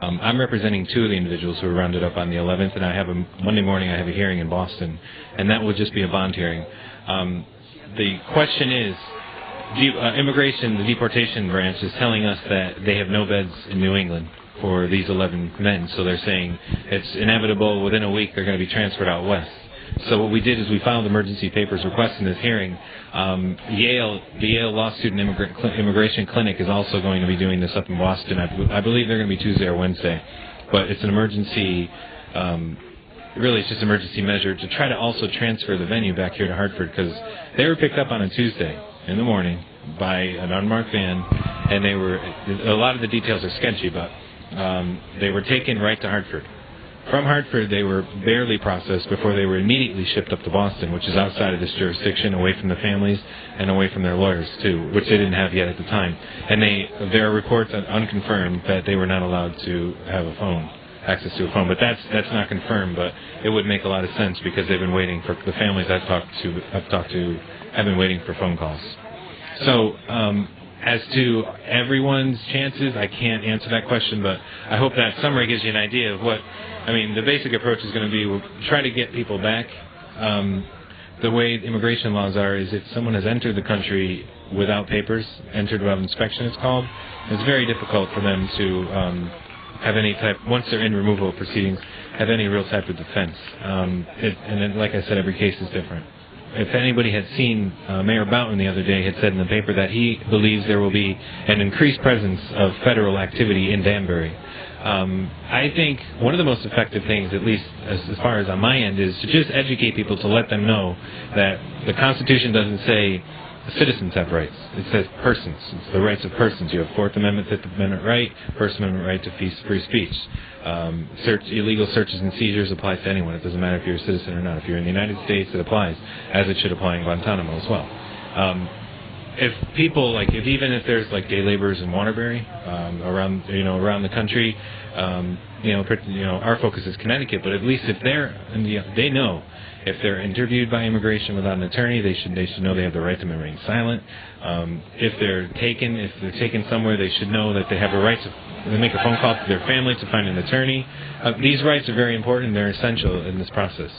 I'm representing two of the individuals who were rounded up on the 11th, and Monday morning I have a hearing in Boston, and that will just be a bond hearing. The question is, immigration, the deportation branch, is telling us that they have no beds in New England for these 11 men, so they're saying it's inevitable within a week they're going to be transferred out west. So what we did is we filed emergency papers requesting this hearing. The Yale Law Student Immigration Clinic is also going to be doing this up in Boston. I believe they're going to be Tuesday or Wednesday. But it's an emergency, really it's just an emergency measure to try to also transfer the venue back here to Hartford, because they were picked up on a Tuesday in the morning by an unmarked van, and a lot of the details are sketchy, but they were taken right to Hartford. From Hartford, they were barely processed before they were immediately shipped up to Boston, which is outside of this jurisdiction, away from the families and away from their lawyers, too, which they didn't have yet at the time. And there are reports, unconfirmed, that they were not allowed to have access to a phone. But that's not confirmed, but it would make a lot of sense because they've been waiting for, the families I've talked to have been waiting for phone calls. So, as to everyone's chances, I can't answer that question, but I hope that summary gives you an idea of the basic approach is going to be, we'll try to get people back. The way immigration laws are is if someone has entered the country without papers, entered without inspection it's called, it's very difficult for them to have any type, once they're in removal proceedings, have any real type of defense. And then, like I said, every case is different. If anybody had seen, Mayor Boughton the other day had said in the paper that he believes there will be an increased presence of federal activity in Danbury. I think one of the most effective things, at least as far as on my end, is to just educate people, to let them know that the Constitution doesn't say citizens have rights. It says persons. It's the rights of persons. You have Fourth Amendment, Fifth Amendment right, First Amendment right to free speech. Illegal searches and seizures applies to anyone. It doesn't matter if you're a citizen or not. If you're in the United States, it applies, as it should apply in Guantanamo as well. If people even if there's day laborers in Waterbury, around the country, our focus is Connecticut, but at least if they know if they're interviewed by immigration without an attorney, they should know they have the right to remain silent. If they're taken somewhere, they should know that they have a right to make a phone call to their family to find an attorney. These rights are very important. They're essential in this process.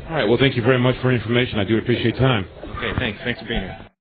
All right. Well, thank you very much for your information. I do appreciate your time. Okay. Thanks. Thanks for being here.